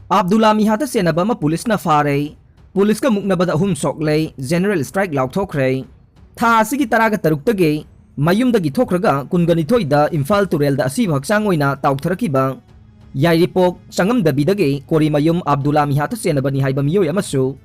Abdullah Mihatta Chennaba ma police na fare police ka Muknabada Sokle general strike Laothokhre tha asigi taraga taruktage mayumdagi thokraga kunganithoida Imphal turelda asib haksang oina tawtharakiba yairipok sangamdabidage kori mayum Abdullah Mihatta Chennaba ni haiba miyoy amasu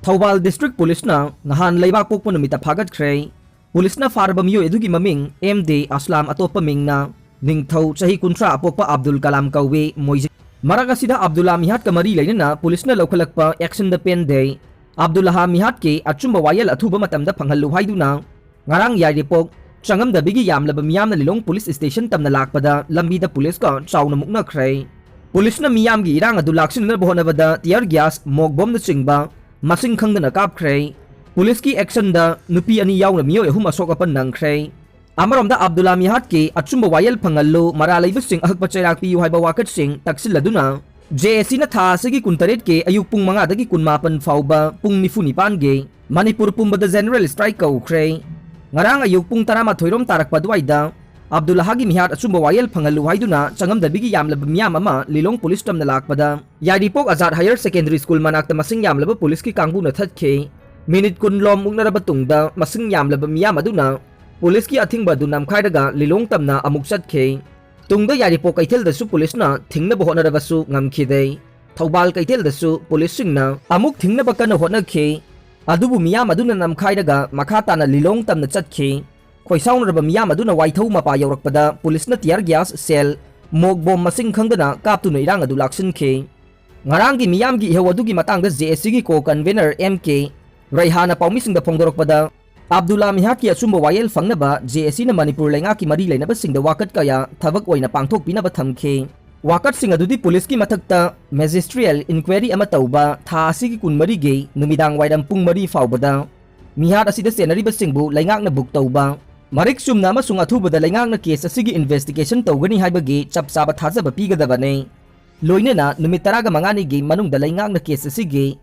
Thobal district police na ngahan leibak pokpo numita phagatkhre police na farba miyoy edugi maming MD Aslam atopa mingna ningthau chahi kuntra apokpa Abdul Kalam kawe moy Maragasida Abdullah Mihat kamari lainana police na laukalakpa action the pen day Abdullah Mihat ke achumba wayal athuba matamda phanghalu haiduna ngarang yairipok changam da bigi yamlaba miyam na lilong police station tamna lakpada lambi da police ka chawna muknakre police na miyam gi irang adu laksin na bohonabada tear gas mog bomb na chingba masing khangdana kapkhre police ki action da nupi ani yawna miyo ehum asokapan nangkhre Amaramda Abdullah Mihat ke achumba wayal phangallo maralaiba sing ahakpa chairak piyu haiba wakat sing taksilladuna JSC na tha sagi kuntaret ke ayuk pung manga dagi kunmapan fauba pung nifunipan ge Manipur pumbada general strike kaukhre ngarang ayuk pung tarama thoirom tarak padwaida Abdullah gi Mihat achumba wayal phangallo haiduna changam dabigi yamlaba miyam ama lilong police tam na lakpada yaripok Azad Higher Secondary School manakta masing yamlaba police ki kangbu na thatke minute kunlom mungnaraba tungda masing yamlaba miyam aduna Police ki athingba du namkhaidaga lilong tamna amuk chatkhe tungda yaripok kaithel dasu police na thingna bohona rabasu ngamkhide Thobal kaithel dasu police singna amuk thingna bakana honakhe adubu miyam aduna namkhaidaga makhata na lilong tamna chatkhe khoisaun raba miyam aduna waithau mapa yaurakpada police na tear gas cell mog bomb masing khangdana kaptuna irang adu laksinke ngarang gi miyam gi hewadu gi matangda JSC gi ko convener MK Raihana paumisingda phongdorokpada Abdullah Mihat ki achumba wayel fangnaba JSC na Manipur lenga ki mari lainaba singda wakat kaya thabak oina pangthok pinaba thamkhe wakat sing adudi police ki mathakta magisterial inquiry ama tauba tha asigi kunmari ge numidang waidam pung mari faubada Mihat asida senariba singbu laingak na buk tauba marik sumna amasung athubada laingak na case asigi investigation tawgani haibagi chapsaba thajaba pigadabane loinena numit taraga mangani ge manungda laingak na case asigi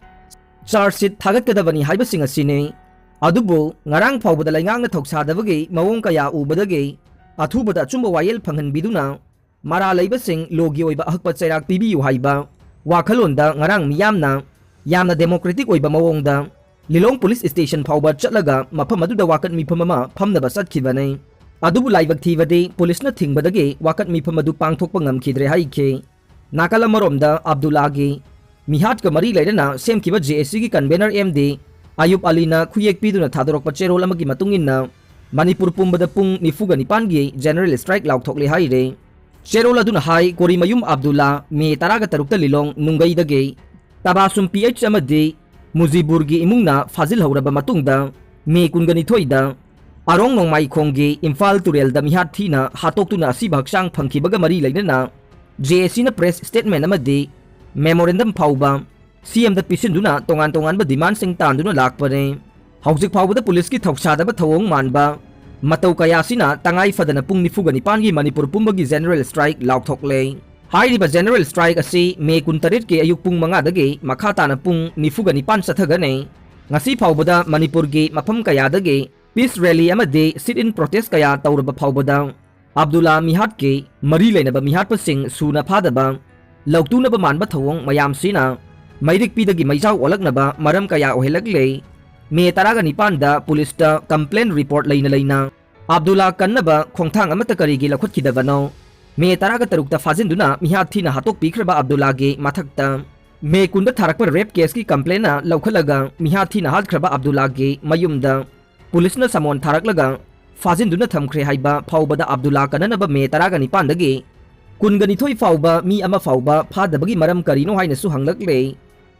charge sheet thagatgadabani haiba sing asine Adubu ngarang faubada laingak na thoksadabagi mawong kaya ubadagi athubada achumba wayel phanghanbiduna mara leiba sing logi oiba ahakpa chairak pibiyu haiba wakhalonda ngarang miyamna yamna democratic oiba mawongda lilong police station phauba chatlaga mafam aduda wakat mifam ama phamnaba chatkibane adubu laibak thibade police na thingbadagi wakat mifam adu pangthokpa ngamkhidre haikhe nakala maromda Abdullah gi Mihat ka mari lairana semkiba JSC gi convener MD Ayub Alina khuyek piduna thadorokpa cherol amagi matungin Manipur pumbada pung nifuga nipangi general strike Laothokhre haire cherol aduna hai kori mayum Abdullah me taraga tarukta lilong nungai dage tabasum PH amadi Muziburgi imungna fazil hauraba matungda me kungani thoida arong nongmai khonggi Imphal turelda Mihat thina hatoktuna asibak sang phangkibaga mari lainana JSC na press statement amadi memorandum phauba CM da pisinduna tongan ba demand sing tanduna lakpane haujik phawda police ki thoksadaba thawong manba matau kaya sina tangai fadana pung nifuga nipangi Manipur pumbagi general strike Laothokhre hairiba general strike asi me kuntarit ke ayuk pung manga dage makhata na pung nifuga nipan sathagane ngasi phawbada Manipur gi mafam kaya dage peace rally amade sit in protest kaya tawraba phawbada Abdullah Mihat ke mari lainaba Mihat pasing suna phadaba lautuna ba manba thawong mayam sina Mairik pidagi maisau olaknaba maram kaya ohelagle me taraga nipanda police da complaint report laina Abdullah kannaba khongthang amata karigi lakhutkidabano me taraga tarukta fajinduna Mihat thina hatok pikraba Abdullah ge mathakta me kunda tharakpa rape case ki complaint na laukhalaga Mihat thina hatkraba Abdullah ge mayumda police na samon tharaklaga fajinduna thamkhre haiba phawbada Abdullah kananaba me taraga nipandagi kungani thoi fauba mi ama fauba phadabagi maram karino haina su hanglakle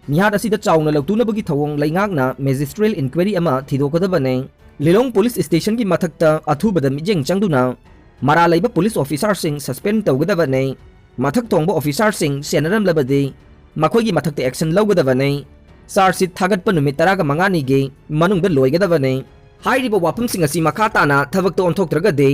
Mihat asida chawna lautunabagi thawong laingakna magisterial inquiry ama thidokadabane lilong police station gi mathakta athubada mijeng changduna mara laiba police officer sing suspend tawgadabane mathak tongba officer sing senaram labadi makhoi gi mathakta action lawgadabane charge thagatpa numit taraga mangani ge manungda loigadabane hairiba wapam sing asi makhata na thabak to onthoktragade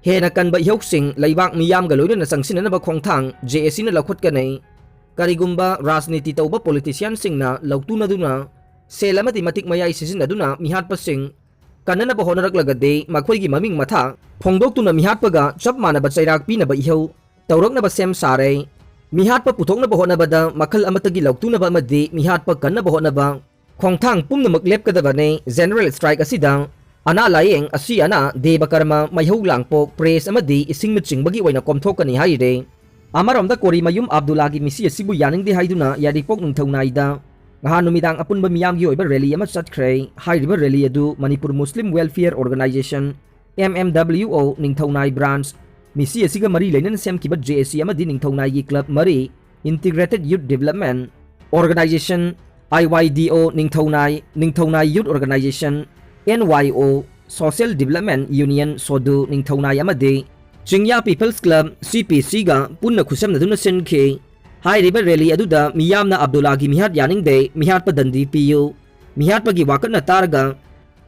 hena kanba ihoksing laibak miyam ga loina sangsinanaba khongthang JSC na lakhotkanai Karigumba rajniti tauba politician singna lautuna duna selamati matik mayai sisinaduna Mihat pasing kanana ba honaraklagade makhoi gi maming matha phongdoktuna Mihat paga chap manaba chairak pinaba ihau tawraknaba sem sare Mihatta puthoknaba honabada makhal amatagi lauktunaba amadi mihatta kannaba honaba khongthang pumnamak lepkadabane general strike asida ana layeng asi ana deba karma maihau langpok press amadi ising michingbagi oina komthokani haire amaromda kori mayum Abdullah gi misi asibu yaningde haiduna yaripok nungthaunaida ngahan numidang apunba miyamgi oiba rally ama chatkhre hairiba rally adu Manipur Muslim Welfare Organization MMWO ningthaunai branch misi asiga mari leinen semkiba JSC amadi ningthaunai gi club mari Integrated Youth Development Organization IYDO ningthaunai Youth Organization NYO Social Development Union Sodu ningthaunai amadi Chingya People's Club CPC ga punna khusam naduna senke hai riba rally aduda miyamna Abdullah gi mihat yaning de mihat pa dandi piyu mihat pa gi wakat na targa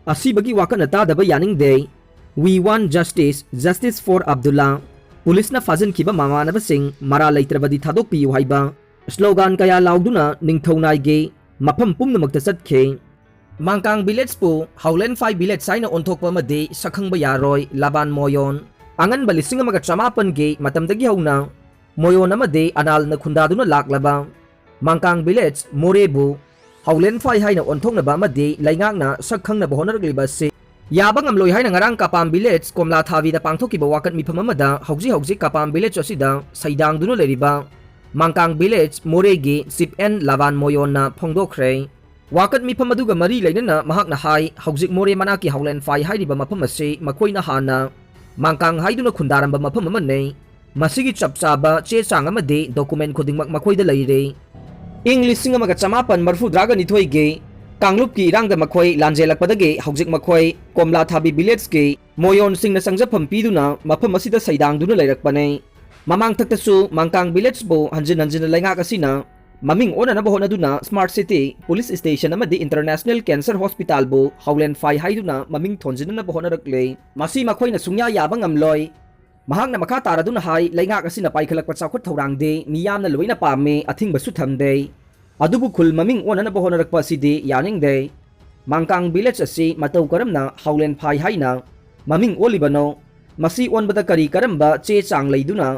asibagi wakat na tada ba yaning de we want justice for Abdullah police na fazin kiba mama na basing mara laitrabadi thadok piyu haiba slogan kaya lauduna ningthaunai ge mafam pumna magta satke Mangkang village pu Howland 5 village saina onthokpa made sakhangba yaroi laban moyon angan balising amaga chamapan ge matamdagi hauna moyon amade anal na khundaduna laklaba Mangkang village morebu Howland 5 haina onthoknaba amade laingakna sakhangna bohonargliba se yabang amloi haina ngarang kapam village komla thawi da pangthokiba wakat mifam amada hauji kapam village asida saidang dunu leriba Mangkang village moregi sip en laban moyon na phongdokhre wakat mifam aduga mari leinana mahakna hai haujik more manaki Howland 5 hairiba mafam ase makoina hana Mangkang haiduna khundaramba mafam amane masigi chapchaba che chang amade document khodingmak makoida leire English singamaga chamapan marfu draga nithoi ge Kanglup ki irangda makhoi lanjelakpadage haujik makhoi komla thabi village ke moyon singna sangjapam piduna mafam asida saidang duna leirakpane mamang thaktasu Mangkang village bo hanjin laingak asina maming ona na bohona duna smart city police station amadi international cancer hospital bo Howland 5 haiduna maming thonjin na bohona rakle masi makhoi na sungya yabang amloi mahakna makha taraduna hai laingak asina paikhalak pachakot thorang de miyamna loina pame athing basu thamde adubu khul maming ona na bohona rakpa sidi yaning de Mangkang village asi matau karamna Howland 5 haina maming olibano masi onbada kari karamba che chang leiduna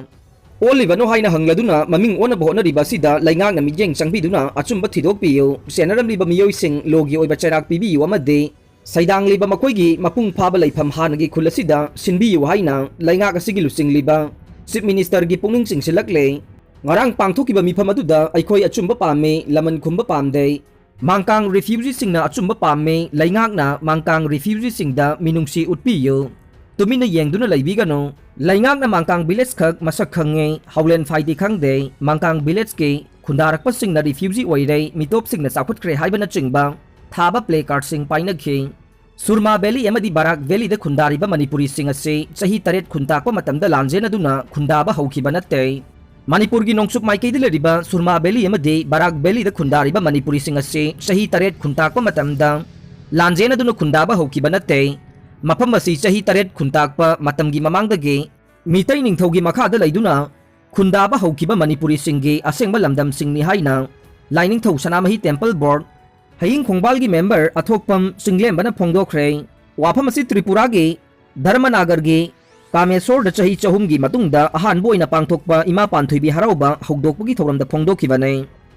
Olivano haina hangladuna maming ona bohona riba sida laingak na mijeng changbiduna achumba thidok piyo senaram liba miyoi sing logi oiba charak pibiyu amade saidang liba makoigi mapung phaba leifam hanagi khulasida sinbiyu haina laingak asigi lusing liba chief minister gi pungning singsilakle ngarang pangthokiba mifam aduda aikhoi achumba pame laman khumba pamde Mangkang refugee singna achumba pame laingak na Mangkang refugee singda minungsi utpiyo tumina yengduna laibigano laingak na Mangkang village khak masak khange Howland 5 di khangde Mangkang village ke khundarakpa singna refugee oirei mitop singna chakhutkre haibana chingba thaba play card sing paina khi Surma Valley amadi Barak Valley da khundariba Manipuri sing ase chahi taret khuntakpa matamda lanjena duna khundaba haukiba natte Manipur gi nongsup maikei de leriba Surma Valley amadi Barak Valley da khundariba Manipuri sing ase chahi taret khuntakpa matamda lanjena duna khundaba haukiba natte mafam asi chahi taret khuntakpa matamgi mamangdagi mitai ningthaugi makhada leiduna khundaba haukiba Manipuri singgi asengba lamdam singni haina laining thau sanamahi temple board haying khongbalgi member athokpam singlembana phongdokhre wafam asi Tripura gi Dharmanagar gi Kamesor da chahi chahumgi matungda ahan boina pangthokpa ima panthoibi harauba hogdokpugi thoramda phongdokhibane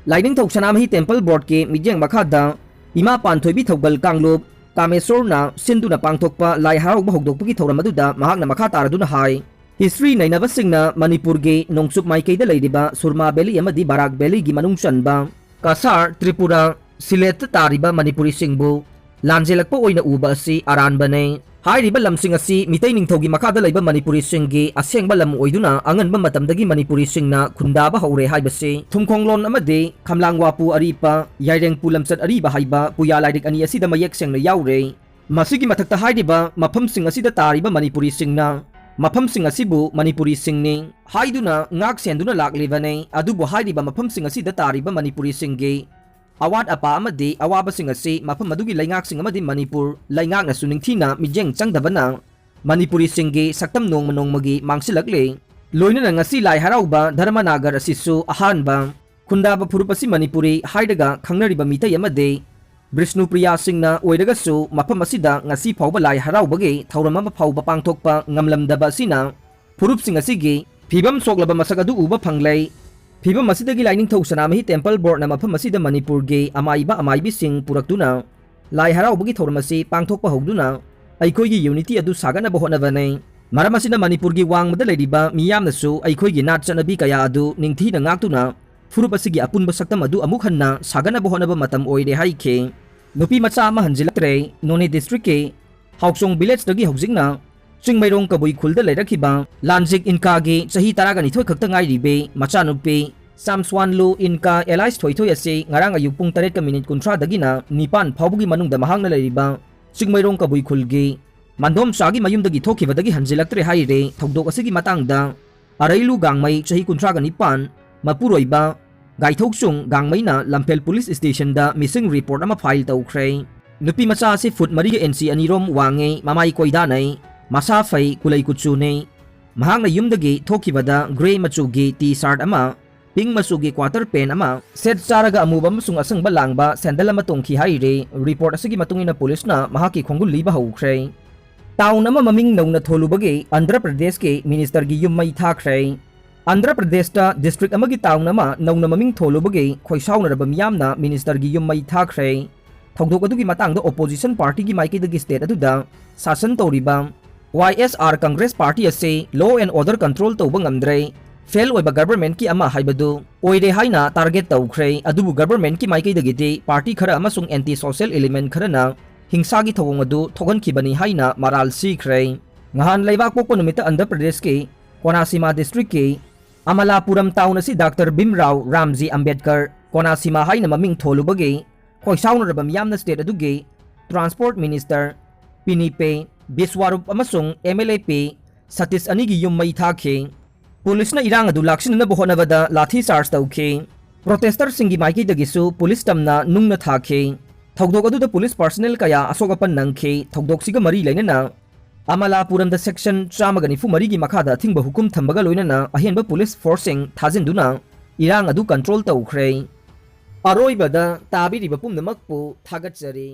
laining thau sanamahi temple board ke mijeng makhada ima panthoibi thogal kanglup Kamesor na sinduna pangthokpa lai harauba hogdokpugi thoram aduda mahakna makha taraduna hai history nainaba singna Manipur ge nongsup maikeida leiriba Surma Valley amadi Barak Valley gi manung chanba Kasar Tripura Silet tariba Manipuri singbu lanjelakpa oina uba asi aranbane hairiba lamsing asi mitai ningthogi makhada leiba Manipuri singgi asengba lam oiduna anganba matamdagi Manipuri singna khundaba haure haibase thumkhonglon amade khamlangwapu aripa yaireng pulamchat ariba haiba puya lairik ani asida mayek sengna yaure masigi mathakta hairiba mafam sing asida tariba Manipuri singna mafam sing asibu Manipuri singni haiduna ngak senduna laklibane adubu hairiba mafam sing asida tariba Manipuri singgi awat apa amadi awaba sing asi mafam adugi laingak sing amadi Manipur laingak na suningthina mijeng changdabana Manipuri singgi saktam nongmagi mangsilakle loina na ngasi lai harauba Dharmanagar asisu ahanba khundaba phurupasi Manipuri haidaga khangnariba mitai amade Brishnu Priya singna oiragasu mafam asida ngasi phauba lai haraubage thauramama phauba pangthokpa ngamlamdaba sina phurup sing asigi phibam soklaba masak adu uba phanglei फिबम असिदगी Lainingthou Sanamahi temple board ना मफम असिदा मणिपुर गे अमाइबा अमाइबी सिंह पुरक्तुना लाई हराउबगी थौरमसी पांगथोकपा हौदुना अइखोइगी यूनिटी अदु सागनबा होनबने मरम असिना मणिपुर गी वांगमदा लेरिबा मियामनसु अइखोइगी नाट चनबी कया अदु निंगथीना ngaktuna फुरुप असिगी अपुनबा सक्तम अदु अमुक हन्ना सागनबा होनबा मतम ओइरे हाइखे नुपी मचा अमा हंजिलक्त्रे नोने डिस्ट्रिक्ट के हाउसोंग विलेज दगी हौजिंगना चिंगमैरोंग कबुई खुलदा लेरखिबा लांजिक इनका गे चही तरागनिथोय खक्ता ngairibe मचा नुपी सामस्वानलु इनका एलाइस थोइथोय असे ngarang ayuk pung 8:30 dagina निपान फावबुगी मनुंगदा mahangna लेरिबा चिंगमैरोंग कबुई खुलगे mandom sagi mayumdagi thokibadagi hanjilaktre haire thogdok asigi matangda arailu gangmai chahi 19 mapuroiba gaithokchung gangmaina lampel police station da missing report ama file tawkhre nupi macha ase foot mari ga nc anirom wange mamai koida nai masa fai kulai kuchu nei mahangna yumdagi thokibada gray machu gi t-shirt ama pink machu gi quarter pen ama set charaga amubam sung asang balangba sandal ama tongki haire report asigi matungina police na mahaki khongul liba haukhre town अमा ममिंग नौना थोलुबगे आंध्र प्रदेश के minister की युम्मई थाख्रे आंध्र प्रदेश ता district अमा की town अमा नौना ममिंग थोलुबगे खोइसाउनरब मियामना मिनिस्टर की युम्मई थाख्रे थौदोक अदुगी मतंगदा ओपोजिशन पार्टी की माइकेदगी स्टेट अदुदा शासन तौरिबा YSR कांग्रेस पार्टी असे लॉ एंड ऑर्डर कंट्रोल तौबा ngamdre फेल ओइबा गवर्नमेंट की अमा हाइबदु ओइरे हाइना टारगेट तौख्रे अदुबु गवर्नमेंट की माइकेदगी पार्टी खरा अमसुंग एंटी सोशल एलिमेंट खरना हिंसा की थवंग अदु थोगनखिबनी हाइना moral सीख्रे nghan leibak pokpo numita Andhra Pradesh के कोनासीमा डिस्ट्रिक्ट के अमलापुरम टाउन असी डॉक्टर भीमराव रामजी अंबेडकर कोनासीमा हाइना ममिंग थोलुबगे खोइसाउनरब मियामना स्टेट अदुगे ट्रांसपोर्ट मिनिस्टर पिनिपे बिस्वारूप अमसुंग MLA पे सतीश अनिगी युम्मई थाखे पुलिसना इरांग अदु लाक्सिनना होनबदा लाठी चार्ज तौखे प्रोटेस्टर सिंगी माइकीदगिसु पुलिस तमना नुंगना थाखे थौदोक अदुदा पुलिस पर्सनल कया असोगपन नंखे थौदोक सिगा मरी लेनना अमलापुरम द सेक्शन 194 की मखादा थिंगबा हुकुम थंबगा लोइनना अहेनबा पुलिस फोर्सिंग थाजिनदुना इरांग अदु कंट्रोल तौख्रे अरोइबदा ताबिरिबा पुमनमकपु थागतजरी।